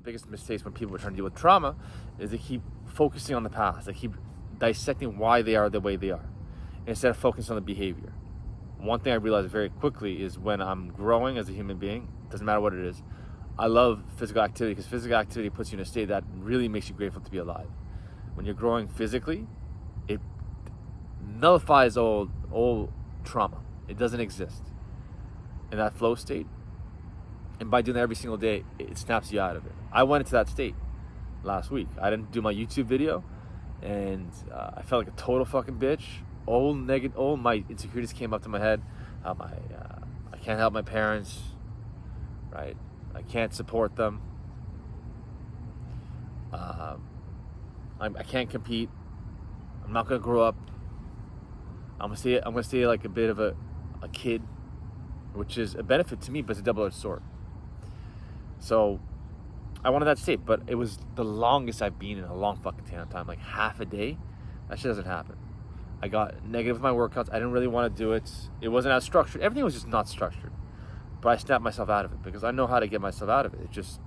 the biggest mistakes when people are trying to deal with trauma is they keep focusing on the past. They keep dissecting why they are the way they are instead of focusing on the behavior. One thing I realized very quickly is when I'm growing as a human being, doesn't matter what it is, I love physical activity because physical activity puts you in a state that really makes you grateful to be alive. When you're growing physically, it nullifies old trauma. It doesn't exist in that flow state. And by doing that every single day, it snaps you out of it. I went into that state last week. I didn't do my YouTube video, and I felt like a total fucking bitch. All my insecurities came up to my head. I can't help my parents, right? I can't support them. I can't compete. I'm not gonna grow up. I'm gonna stay like a bit of a kid, which is a benefit to me, but it's a double-edged sword. So I wanted that state, but it was the longest I've been in a long fucking time, like half a day. That shit doesn't happen. I got negative with my workouts. I didn't really want to do it. It wasn't as structured. Everything was just not structured. But I snapped myself out of it because I know how to get myself out of it. It's just,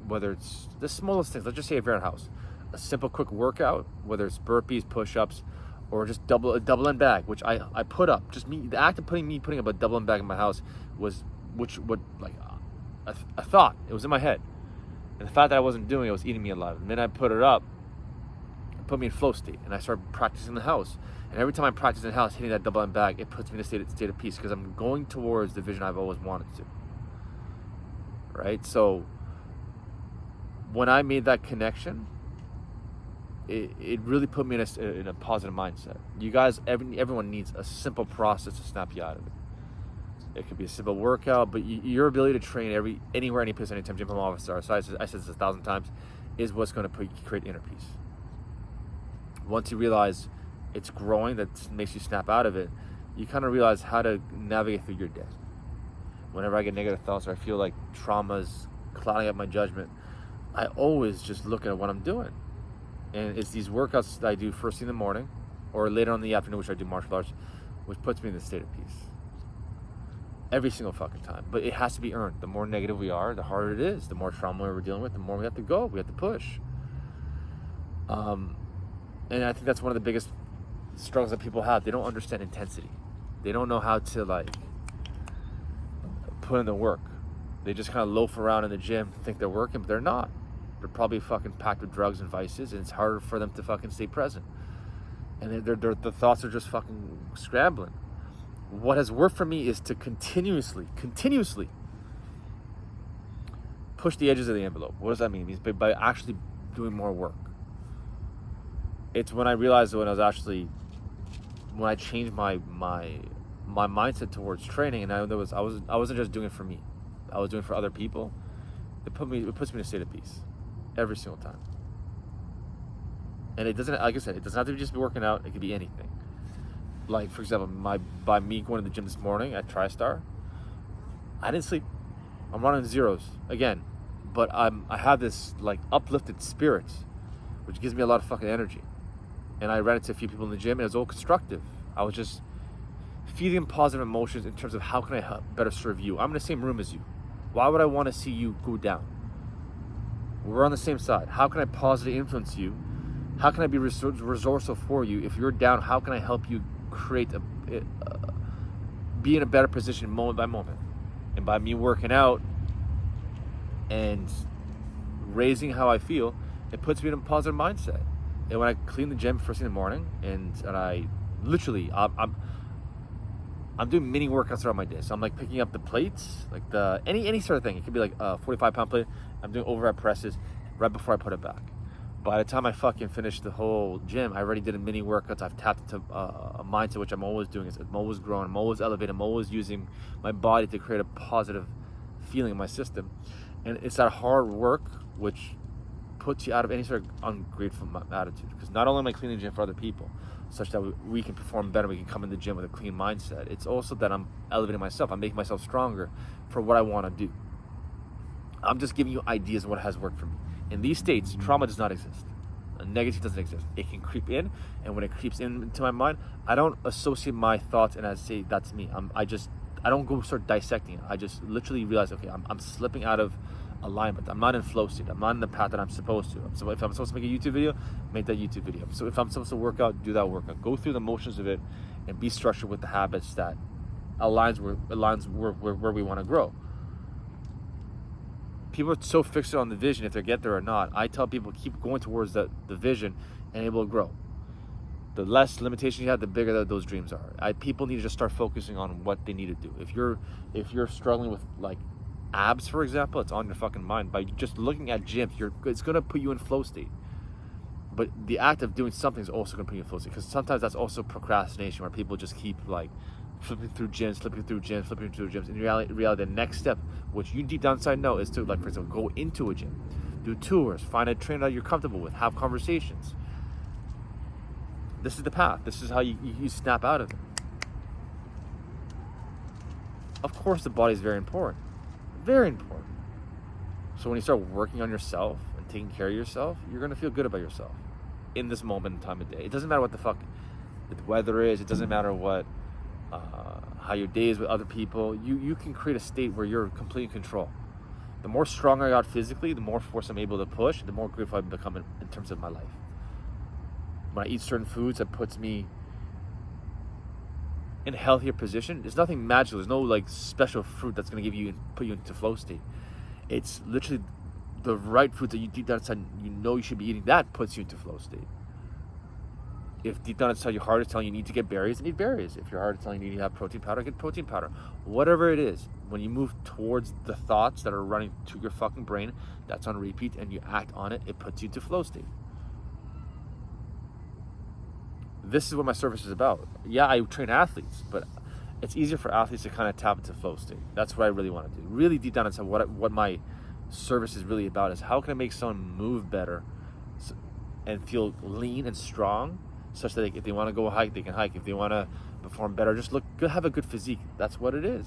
whether it's the smallest things, let's just say if you're at house, a simple quick workout, whether it's burpees, push-ups, or just a double end bag, which I put up. Just me, the act of putting up a double end bag in my house was, a thought. It was in my head. And the fact that I wasn't doing it was eating me alive. And then I put it up, it put me in flow state, and I started practicing in the house. And every time I practice in the house, hitting that double end bag, it puts me in a state of peace because I'm going towards the vision I've always wanted to. Right? So when I made that connection, it really put me in a positive mindset. You guys, everyone needs a simple process to snap you out of it. It could be a simple workout, but your ability to train anywhere, any place, anytime, gym, home, office, or so I said this 1,000 times, is what's going to create inner peace. Once you realize it's growing, that makes you snap out of it, you kind of realize how to navigate through your day. Whenever I get negative thoughts or I feel like trauma's clouding up my judgment, I always just look at what I'm doing. And it's these workouts that I do first thing in the morning or later on in the afternoon, which I do martial arts, which puts me in a state of peace. Every single fucking time. But it has to be earned. The more negative we are, the harder it is. The more trauma we're dealing with, the more we have to go. We have to push. And I think that's one of the biggest struggles that people have. They don't understand intensity. They don't know how to put in the work. They just kind of loaf around in the gym, think they're working, but they're not. They're probably fucking packed with drugs and vices, and it's harder for them to fucking stay present. And the thoughts are just fucking scrambling. What has worked for me is to continuously push the edges of the envelope. What does that mean? It means by actually doing more work. It's when I realized when I changed my mindset towards training, and I wasn't just doing it for me. I was doing it for other people. It puts me in a state of peace every single time. And it doesn't, like I said, it doesn't have to just be working out. It could be anything. Like, for example, by me going to the gym this morning at TriStar, I didn't sleep. I'm running zeros again, but I have this uplifted spirit, which gives me a lot of fucking energy. And I ran into a few people in the gym, and it was all constructive. I was just feeding positive emotions in terms of how can I help better serve you. I'm in the same room as you. Why would I want to see you go down? We're on the same side. How can I positively influence you? How can I be resourceful for you? If you're down, how can I help you be in a better position moment by moment? And by me working out and raising how I feel, it puts me in a positive mindset. And when I clean the gym first thing in the morning, and I literally, I'm doing mini workouts throughout my day. So I'm picking up the plates, any sort of thing. It could be a 45-pound plate. I'm doing overhead presses right before I put it back. By the time I fucking finish the whole gym, I already did a mini workouts. I've tapped into a mindset, which I'm always doing. I'm always growing. I'm always elevating. I'm always using my body to create a positive feeling in my system. And it's that hard work which puts you out of any sort of ungrateful attitude. Because not only am I cleaning the gym for other people, such that we can perform better, we can come in the gym with a clean mindset, it's also that I'm elevating myself. I'm making myself stronger for what I want to do. I'm just giving you ideas of what has worked for me. In these states, trauma does not exist. Negative doesn't exist. It can creep in, and when it creeps into my mind, I don't associate my thoughts and I say that's me. I don't go start dissecting it. I just literally realize, okay, I'm slipping out of alignment. I'm not in flow state. I'm not in the path that I'm supposed to. So if I'm supposed to make a YouTube video, make that YouTube video. So if I'm supposed to work out, do that workout. Go through the motions of it and be structured with the habits that aligns where we want to grow. People are so fixed on the vision, if they get there or not. I tell people, keep going towards the vision and it will grow. The less limitation you have, the bigger those dreams are. People need to just start focusing on what they need to do. If you're struggling with like abs, for example, it's on your fucking mind. By just looking at gyms, it's gonna put you in flow state. But the act of doing something is also gonna put you in flow state, because sometimes that's also procrastination, where people just keep like flipping through gyms. In reality, the next step, which you deep down inside know, is to, like, for example, go into a gym, do tours, find a trainer that you're comfortable with, have conversations. This is the path. This is how you snap out of it. Of course, the body is very important. Very important. So when you start working on yourself and taking care of yourself, you're going to feel good about yourself in this moment in time of day. It doesn't matter what the fuck the weather is. It doesn't matter what how your day is with other people. You can create a state where you're completely in control. The more strong I got physically, the more force I'm able to push, the more grateful I've become in terms of my life. When I eat certain foods that puts me in a healthier position, there's nothing magical. There's no like special fruit that's going to put you into flow state. It's literally the right foods that you deep down inside you know you should be eating, that puts you into flow state. If deep down inside your heart is telling you need to get berries, then eat berries. If your heart is telling you need to have protein powder, get protein powder. Whatever it is, when you move towards the thoughts that are running to your fucking brain, that's on repeat, and you act on it, it puts you into flow state. This is what my service is about. Yeah, I train athletes, but it's easier for athletes to kind of tap into flow state. That's what I really want to do. Really deep down inside, what my service is really about is how can I make someone move better and feel lean and strong, such that if they want to go hike, they can hike. If they want to perform better, just have a good physique. That's what it is.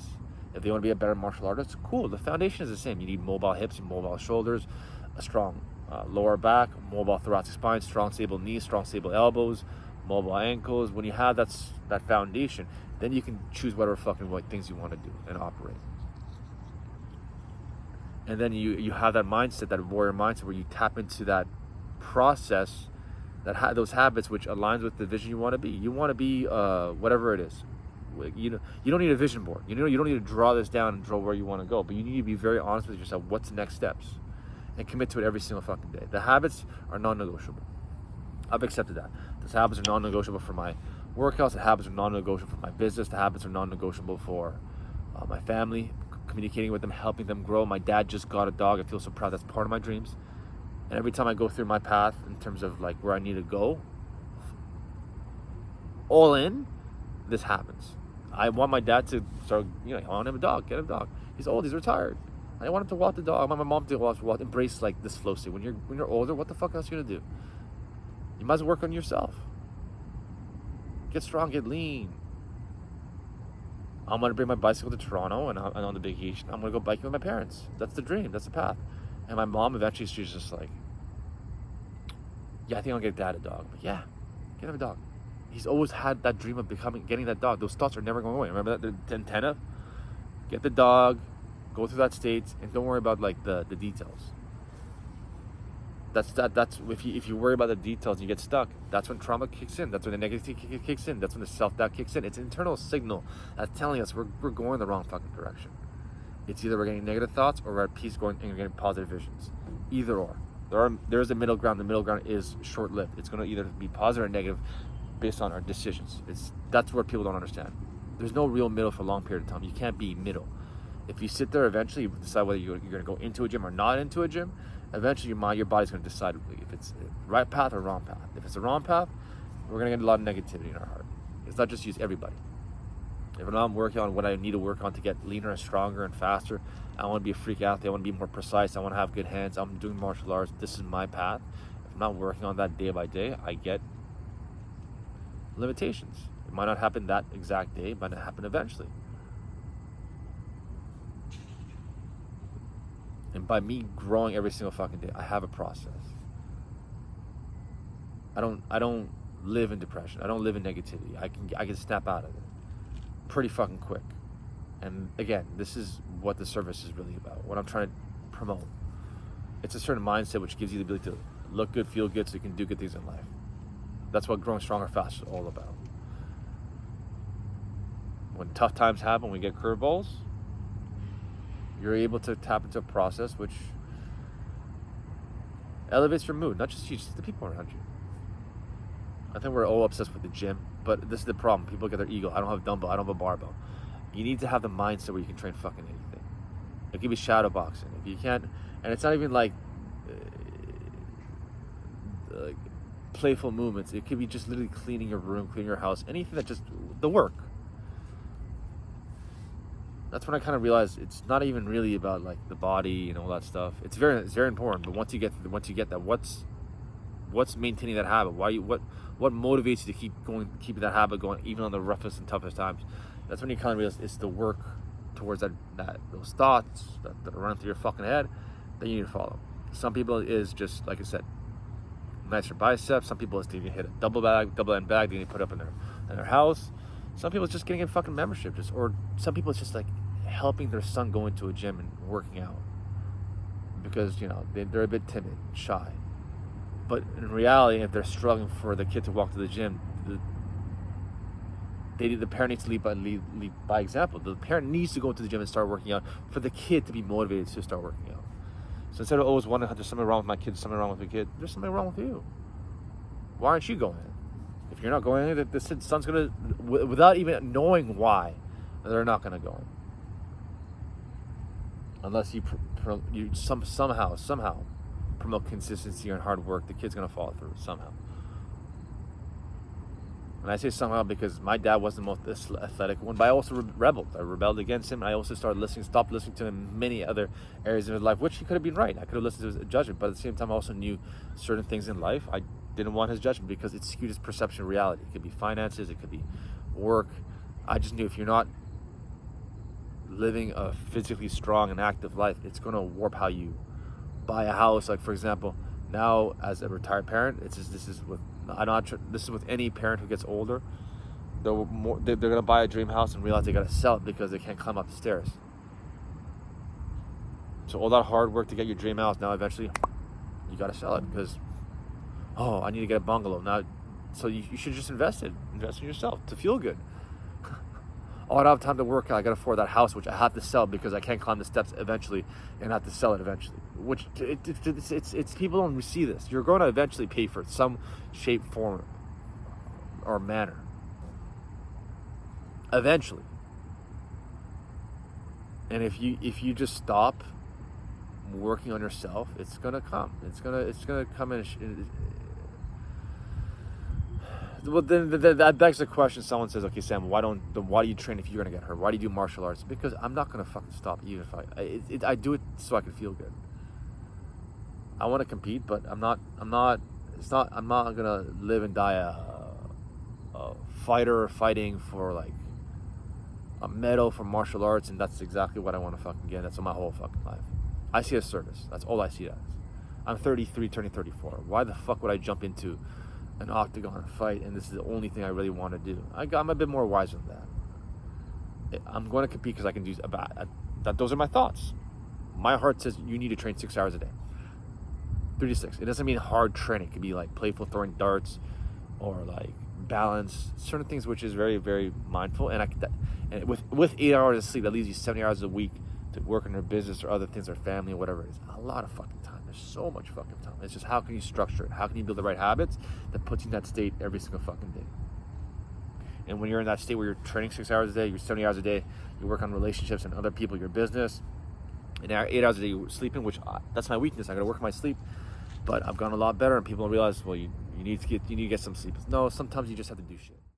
If they want to be a better martial artist, cool. The foundation is the same. You need mobile hips and mobile shoulders, a strong lower back, mobile thoracic spine, strong stable knees, strong stable elbows, mobile ankles. When you have that foundation, then you can choose whatever fucking things you want to do and operate. And then you have that mindset, that warrior mindset, where you tap into that process, those habits which aligns with the vision you want to be. You want to be whatever it is. You don't need a vision board. You don't need to draw this down and draw where you want to go. But you need to be very honest with yourself. What's the next steps? And commit to it every single fucking day. The habits are non-negotiable. I've accepted that. The habits are non-negotiable for my workouts. The habits are non-negotiable for my business. The habits are non-negotiable for my family, communicating with them, helping them grow. My dad just got a dog. I feel so proud. That's part of my dreams. And every time I go through my path in terms of like where I need to go, all in, this happens. I want my dad to start, I want him a dog, get him a dog. He's old, he's retired. I want him to walk the dog. I want my mom to embrace like this flow state. When you're older, what the fuck else are you gonna do? You might as well work on yourself. Get strong, get lean. I'm gonna bring my bicycle to Toronto and on the vacation, I'm gonna go biking with my parents. That's the dream, that's the path. And my mom eventually, she's just like, yeah, I think I'll get dad a dog. But yeah, get him a dog. He's always had that dream of getting that dog. Those thoughts are never going away. Remember that, the antenna? Get the dog, go through that state, and don't worry about like the details. That's if you worry about the details and you get stuck, that's when trauma kicks in. That's when the negativity kicks in. That's when the self-doubt kicks in. It's an internal signal that's telling us we're going the wrong fucking direction. It's either we're getting negative thoughts or we're at peace and we're getting positive visions. Either or. There's a middle ground. The middle ground is short-lived. It's going to either be positive or negative based on our decisions. That's what people don't understand. There's no real middle for a long period of time. You can't be middle. If you sit there, eventually you decide whether you're going to go into a gym or not into a gym. Eventually your body's going to decide if it's the right path or wrong path. If it's the wrong path, we're going to get a lot of negativity in our heart. It's not just you, it's everybody. If I'm working on what I need to work on to get leaner and stronger and faster, I want to be a freak athlete, I want to be more precise, I want to have good hands, I'm doing martial arts, this is my path. If I'm not working on that day by day, I get limitations. It might not happen that exact day, it might not happen eventually. And by me growing every single fucking day, I have a process. I don't live in depression. I don't live in negativity. I can snap out of it pretty fucking quick. And again, this is what the service is really about, what I'm trying to promote. It's a certain mindset which gives you the ability to look good, feel good, so you can do good things in life. That's what growing stronger fast is all about. When tough times happen, when we get curveballs, you're able to tap into a process which elevates your mood, not just you, just the people around you. I think we're all obsessed with the gym, but this is the problem. People get their ego. I don't have a dumbbell, I don't have a barbell. You need to have the mindset where you can train fucking anything. It could be shadow boxing. If you can't, and it's not even like playful movements. It could be just literally cleaning your room, cleaning your house, anything that just the work. That's when I kind of realized it's not even really about like the body and all that stuff. It's very important. But once you get that, what's maintaining that habit? What motivates you to keeping that habit going, even on the roughest and toughest times? That's when you kind of realize it's the work towards those thoughts that are running through your fucking head that you need to follow. Some people is just, like I said, match your biceps. Some people is to hit a double end bag, they need to put up in their house. Some people it's just getting a fucking membership, or some people it's just like helping their son go into a gym and working out because they're a bit timid, shy. But in reality, if they're struggling for the kid to walk to the gym, the parent needs to lead by example. The parent needs to go to the gym and start working out for the kid to be motivated to start working out. So instead of always wondering, there's something wrong with my kid, something wrong with the kid, there's something wrong with you. Why aren't you going in? If you're not going in, the son's going to, without even knowing why, they're not going to go in. Unless you somehow promote consistency and hard work, the kid's going to follow through somehow. And I say somehow because my dad wasn't the most athletic one, but I also rebelled. I rebelled against him. I also stopped listening to him in many other areas of his life, which he could have been right. I could have listened to his judgment, but at the same time, I also knew certain things in life. I didn't want his judgment because it skewed his perception of reality. It could be finances, it could be work. I just knew if you're not living a physically strong and active life, it's going to warp how you buy a house. Like, for example, now as a retired parent, this is with any parent who gets older. They're going to buy a dream house and realize they got to sell it because they can't climb up the stairs. So all that hard work to get your dream house, now eventually you got to sell it because, I need to get a bungalow now. So you should just invest in yourself to feel good. I don't have time to work. I got to afford that house, which I have to sell because I can't climb the steps eventually, and I have to sell it eventually. Which it's people don't see this. You're going to eventually pay for it, some shape, form, or manner. Eventually. And if you just stop working on yourself, it's gonna come. It's gonna come in. Well, then that begs the question. Someone says, "Okay, Sam, why do you train if you're gonna get hurt? Why do you do martial arts?" Because I'm not gonna fucking stop, even if I do it so I can feel good. I want to compete, but I'm not gonna live and die a fighter fighting for like a medal for martial arts, and that's exactly what I want to fucking get. That's my whole fucking life. I see it as service. That's all I see it as. I'm 33, turning 34. Why the fuck would I jump into an octagon fight and this is the only thing I really want to do? I'm a bit more wiser than that. I'm going to compete because I can do that. Those are my thoughts. My heart says you need to train 6 hours a day. 3 to 6. It doesn't mean hard training. It could be like playful throwing darts or like balance, certain things which is very, very mindful. And with 8 hours of sleep, that leaves you 70 hours a week to work on your business or other things or family or whatever it is. A lot of fucking time. There's so much fucking time. It's just how can you structure it? How can you build the right habits that puts you in that state every single fucking day? And when you're in that state where you're training 6 hours a day, you're 70 hours a day, you work on relationships and other people, your business, and 8 hours a day you're sleeping, which that's my weakness. I gotta work on my sleep, but I've gone a lot better, and people realize, well, you need to get some sleep. No, sometimes you just have to do shit.